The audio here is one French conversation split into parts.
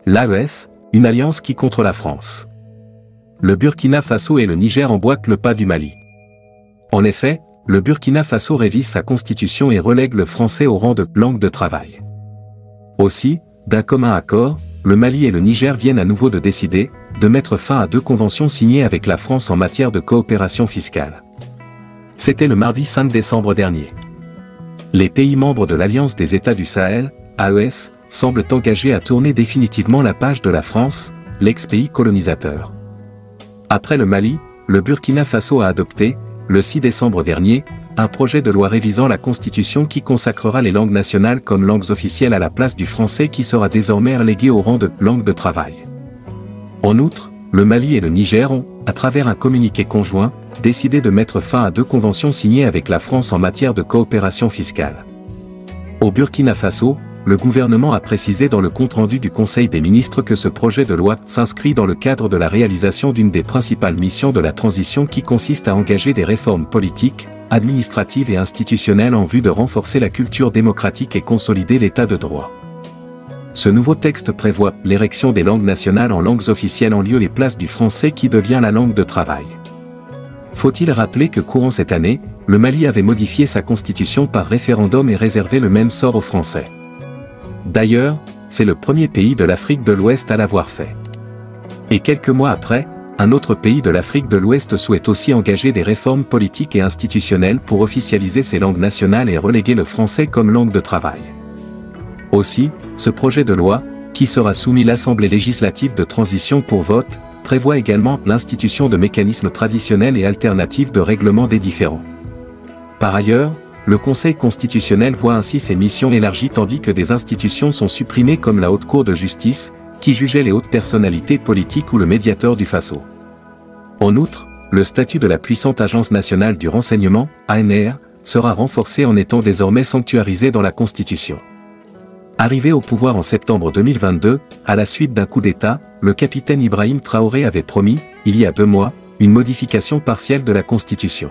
L'AES, une alliance qui contre la France. Le Burkina Faso et le Niger emboîtent le pas du Mali. En effet, le Burkina Faso révise sa constitution et relègue le français au rang de langue de travail. Aussi, d'un commun accord, le Mali et le Niger viennent à nouveau de décider de mettre fin à 2 conventions signées avec la France en matière de coopération fiscale. C'était le mardi 5 décembre dernier. Les pays membres de l'Alliance des États du Sahel, AES, semblent engagés à tourner définitivement la page de la France, l'ex-pays colonisateur. Après le Mali, le Burkina Faso a adopté, le 6 décembre dernier, un projet de loi révisant la Constitution qui consacrera les langues nationales comme langues officielles à la place du français qui sera désormais relégué au rang de langue de travail. En outre, le Mali et le Niger ont, à travers un communiqué conjoint, décidé de mettre fin à 2 conventions signées avec la France en matière de coopération fiscale. Au Burkina Faso, le gouvernement a précisé dans le compte-rendu du Conseil des ministres que ce projet de loi s'inscrit dans le cadre de la réalisation d'une des principales missions de la transition qui consiste à engager des réformes politiques, administratives et institutionnelles en vue de renforcer la culture démocratique et consolider l'état de droit. Ce nouveau texte prévoit l'érection des langues nationales en langues officielles en lieu et place du français qui devient la langue de travail. Faut-il rappeler que courant cette année, le Mali avait modifié sa constitution par référendum et réservé le même sort aux Français. D'ailleurs, c'est le premier pays de l'Afrique de l'Ouest à l'avoir fait. Et quelques mois après, un autre pays de l'Afrique de l'Ouest souhaite aussi engager des réformes politiques et institutionnelles pour officialiser ses langues nationales et reléguer le français comme langue de travail. Aussi, ce projet de loi, qui sera soumis à l'Assemblée législative de transition pour vote, prévoit également l'institution de mécanismes traditionnels et alternatifs de règlement des différends. Par ailleurs, le Conseil constitutionnel voit ainsi ses missions élargies tandis que des institutions sont supprimées comme la Haute Cour de justice, qui jugeait les hautes personnalités politiques ou le médiateur du Faso. En outre, le statut de la puissante Agence nationale du renseignement, ANR, sera renforcé en étant désormais sanctuarisé dans la Constitution. Arrivé au pouvoir en septembre 2022, à la suite d'un coup d'État, le capitaine Ibrahim Traoré avait promis, il y a 2 mois, une modification partielle de la Constitution.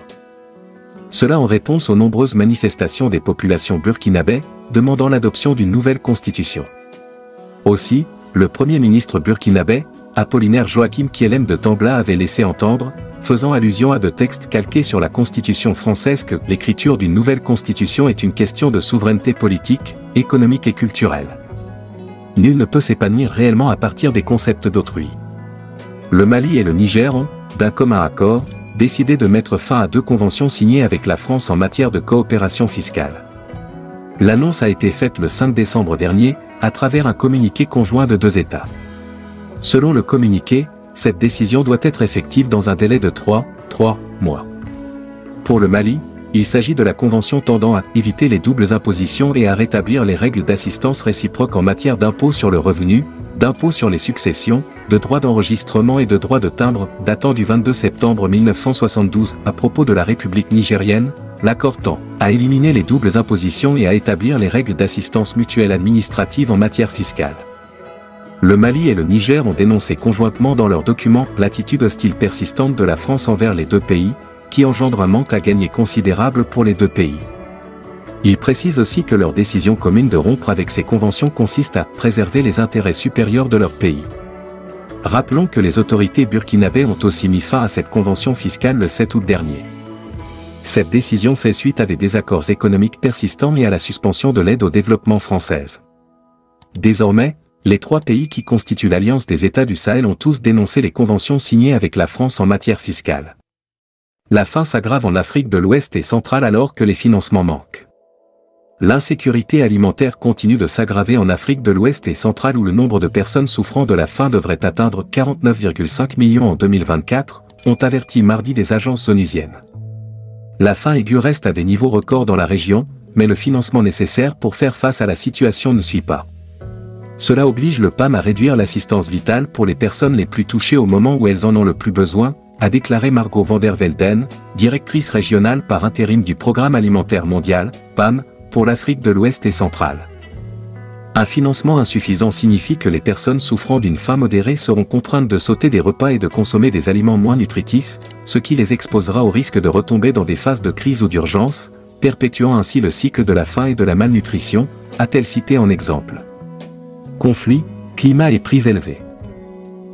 Cela en réponse aux nombreuses manifestations des populations burkinabais, demandant l'adoption d'une nouvelle constitution. Aussi, le Premier ministre burkinabé, Apollinaire Joachim Kielem de Tembla avait laissé entendre, faisant allusion à de textes calqués sur la constitution française que l'écriture d'une nouvelle constitution est une question de souveraineté politique, économique et culturelle. Nul ne peut s'épanouir réellement à partir des concepts d'autrui. Le Mali et le Niger ont, d'un commun accord, décidé de mettre fin à 2 conventions signées avec la France en matière de coopération fiscale. L'annonce a été faite le 5 décembre dernier, à travers un communiqué conjoint de 2 États. Selon le communiqué, cette décision doit être effective dans un délai de 3 mois. Pour le Mali, il s'agit de la convention tendant à éviter les doubles impositions et à rétablir les règles d'assistance réciproque en matière d'impôt sur le revenu, d'impôt sur les successions, de droit d'enregistrement et de droit de timbre, datant du 22 septembre 1972, à propos de la République nigérienne, l'accord tend à éliminer les doubles impositions et à établir les règles d'assistance mutuelle administrative en matière fiscale. Le Mali et le Niger ont dénoncé conjointement dans leurs documents l'attitude hostile persistante de la France envers les 2 pays, qui engendre un manque à gagner considérable pour les 2 pays. Ils précisent aussi que leur décision commune de rompre avec ces conventions consiste à préserver les intérêts supérieurs de leur pays. Rappelons que les autorités burkinabées ont aussi mis fin à cette convention fiscale le 7 août dernier. Cette décision fait suite à des désaccords économiques persistants et à la suspension de l'aide au développement française. Désormais, les 3 pays qui constituent l'Alliance des États du Sahel ont tous dénoncé les conventions signées avec la France en matière fiscale. La faim s'aggrave en Afrique de l'Ouest et centrale alors que les financements manquent. L'insécurité alimentaire continue de s'aggraver en Afrique de l'Ouest et centrale où le nombre de personnes souffrant de la faim devrait atteindre 49,5 millions en 2024, ont averti mardi des agences onusiennes. La faim aiguë reste à des niveaux records dans la région, mais le financement nécessaire pour faire face à la situation ne suit pas. Cela oblige le PAM à réduire l'assistance vitale pour les personnes les plus touchées au moment où elles en ont le plus besoin, a déclaré Margot van der Velden, directrice régionale par intérim du Programme alimentaire mondial, PAM, pour l'Afrique de l'Ouest et centrale. Un financement insuffisant signifie que les personnes souffrant d'une faim modérée seront contraintes de sauter des repas et de consommer des aliments moins nutritifs, ce qui les exposera au risque de retomber dans des phases de crise ou d'urgence, perpétuant ainsi le cycle de la faim et de la malnutrition, a-t-elle cité en exemple. Conflits, Climat et prix élevés.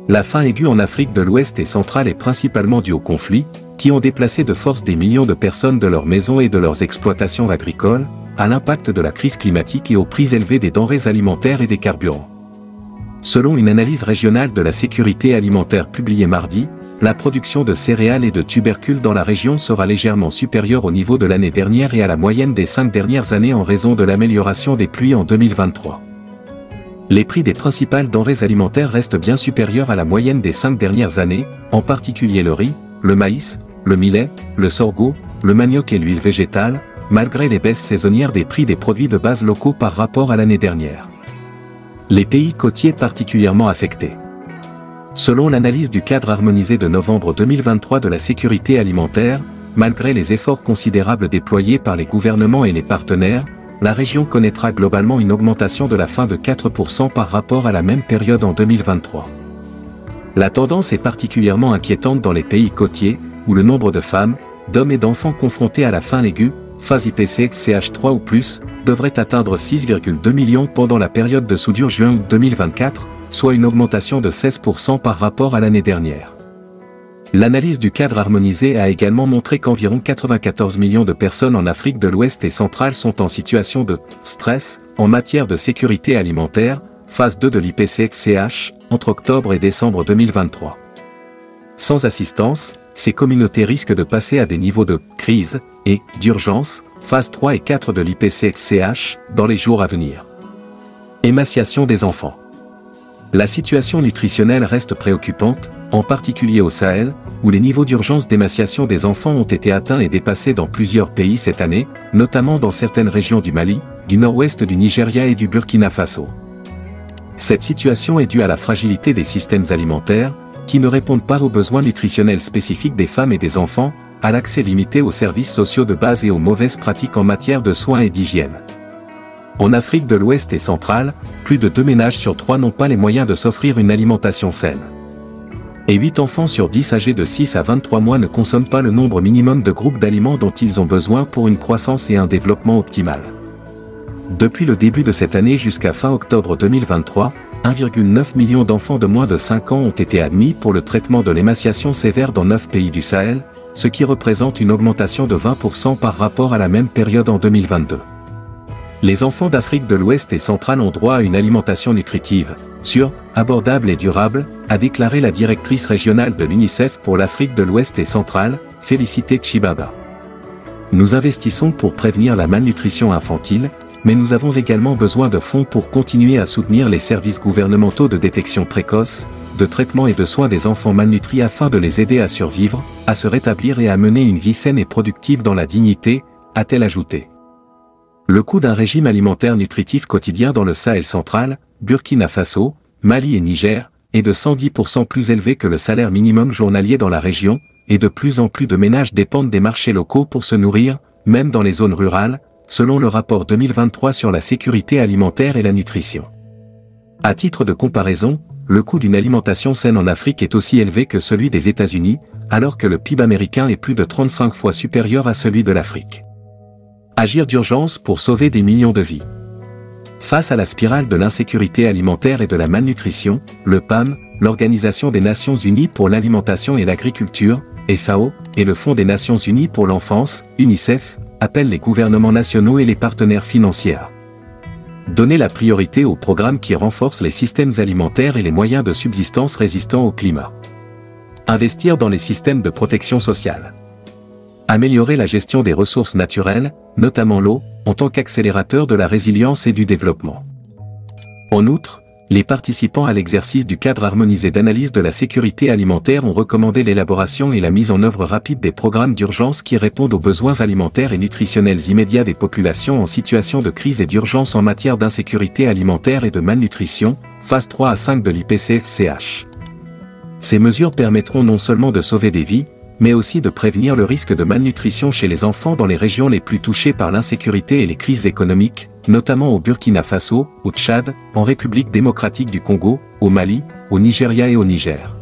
La faim aiguë en Afrique de l'Ouest et centrale est principalement due aux conflits, qui ont déplacé de force des millions de personnes de leurs maisons et de leurs exploitations agricoles, à l'impact de la crise climatique et aux prix élevés des denrées alimentaires et des carburants. Selon une analyse régionale de la sécurité alimentaire publiée mardi, la production de céréales et de tubercules dans la région sera légèrement supérieure au niveau de l'année dernière et à la moyenne des 5 dernières années en raison de l'amélioration des pluies en 2023. Les prix des principales denrées alimentaires restent bien supérieurs à la moyenne des 5 dernières années, en particulier le riz, le maïs, le millet, le sorgho, le manioc et l'huile végétale, malgré les baisses saisonnières des prix des produits de base locaux par rapport à l'année dernière. Les pays côtiers particulièrement affectés. Selon l'analyse du cadre harmonisé de novembre 2023 de la sécurité alimentaire, malgré les efforts considérables déployés par les gouvernements et les partenaires, la région connaîtra globalement une augmentation de la faim de 4% par rapport à la même période en 2023. La tendance est particulièrement inquiétante dans les pays côtiers, où le nombre de femmes, d'hommes et d'enfants confrontés à la faim aiguë, phase IPC-CH3 ou plus, devrait atteindre 6,2 millions pendant la période de soudure juin 2024, soit une augmentation de 16% par rapport à l'année dernière. L'analyse du cadre harmonisé a également montré qu'environ 94 millions de personnes en Afrique de l'Ouest et centrale sont en situation de stress en matière de sécurité alimentaire, phase 2 de l'IPC-CH, entre octobre et décembre 2023. Sans assistance, ces communautés risquent de passer à des niveaux de crise et d'urgence, phase 3 et 4 de l'IPC-CH, dans les jours à venir. Émaciation des enfants. La situation nutritionnelle reste préoccupante, en particulier au Sahel, où les niveaux d'urgence d'émaciation des enfants ont été atteints et dépassés dans plusieurs pays cette année, notamment dans certaines régions du Mali, du nord-ouest du Nigeria et du Burkina Faso. Cette situation est due à la fragilité des systèmes alimentaires, qui ne répondent pas aux besoins nutritionnels spécifiques des femmes et des enfants, à l'accès limité aux services sociaux de base et aux mauvaises pratiques en matière de soins et d'hygiène. En Afrique de l'Ouest et centrale, plus de 2 ménages sur 3 n'ont pas les moyens de s'offrir une alimentation saine. Et 8 enfants sur 10 âgés de 6 à 23 mois ne consomment pas le nombre minimum de groupes d'aliments dont ils ont besoin pour une croissance et un développement optimal. Depuis le début de cette année jusqu'à fin octobre 2023, 1,9 million d'enfants de moins de 5 ans ont été admis pour le traitement de l'émaciation sévère dans 9 pays du Sahel, ce qui représente une augmentation de 20% par rapport à la même période en 2022. Les enfants d'Afrique de l'Ouest et centrale ont droit à une alimentation nutritive, sûre, abordable et durable, a déclaré la directrice régionale de l'UNICEF pour l'Afrique de l'Ouest et centrale, Félicité Chibaba. Nous investissons pour prévenir la malnutrition infantile, mais nous avons également besoin de fonds pour continuer à soutenir les services gouvernementaux de détection précoce, de traitement et de soins des enfants malnutris afin de les aider à survivre, à se rétablir et à mener une vie saine et productive dans la dignité, a-t-elle ajouté. Le coût d'un régime alimentaire nutritif quotidien dans le Sahel central, Burkina Faso, Mali et Niger, est de 110% plus élevé que le salaire minimum journalier dans la région, et de plus en plus de ménages dépendent des marchés locaux pour se nourrir, même dans les zones rurales, selon le rapport 2023 sur la sécurité alimentaire et la nutrition. À titre de comparaison, le coût d'une alimentation saine en Afrique est aussi élevé que celui des États-Unis, alors que le PIB américain est plus de 35 fois supérieur à celui de l'Afrique. Agir d'urgence pour sauver des millions de vies. Face à la spirale de l'insécurité alimentaire et de la malnutrition, le PAM, l'Organisation des Nations Unies pour l'alimentation et l'agriculture, FAO, et le Fonds des Nations Unies pour l'enfance, UNICEF, appellent les gouvernements nationaux et les partenaires financiers à donner la priorité aux programmes qui renforcent les systèmes alimentaires et les moyens de subsistance résistants au climat. Investir dans les systèmes de protection sociale. Améliorer la gestion des ressources naturelles, notamment l'eau, en tant qu'accélérateur de la résilience et du développement. En outre, les participants à l'exercice du cadre harmonisé d'analyse de la sécurité alimentaire ont recommandé l'élaboration et la mise en œuvre rapide des programmes d'urgence qui répondent aux besoins alimentaires et nutritionnels immédiats des populations en situation de crise et d'urgence en matière d'insécurité alimentaire et de malnutrition, phase 3 à 5 de l'IPC-CH. Ces mesures permettront non seulement de sauver des vies, mais aussi de prévenir le risque de malnutrition chez les enfants dans les régions les plus touchées par l'insécurité et les crises économiques, notamment au Burkina Faso, au Tchad, en République démocratique du Congo, au Mali, au Nigeria et au Niger.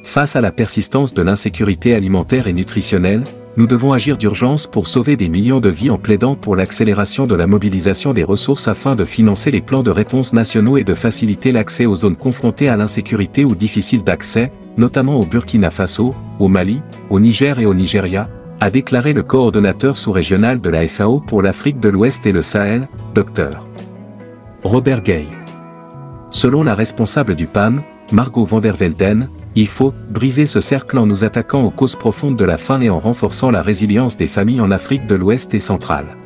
Face à la persistance de l'insécurité alimentaire et nutritionnelle, nous devons agir d'urgence pour sauver des millions de vies en plaidant pour l'accélération de la mobilisation des ressources afin de financer les plans de réponse nationaux et de faciliter l'accès aux zones confrontées à l'insécurité ou difficiles d'accès, notamment au Burkina Faso, au Mali, au Niger et au Nigeria, a déclaré le coordonnateur sous-régional de la FAO pour l'Afrique de l'Ouest et le Sahel, Dr. Robert Gay. Selon la responsable du PAM, Margot van der Velden, il faut briser ce cercle en nous attaquant aux causes profondes de la faim et en renforçant la résilience des familles en Afrique de l'Ouest et centrale.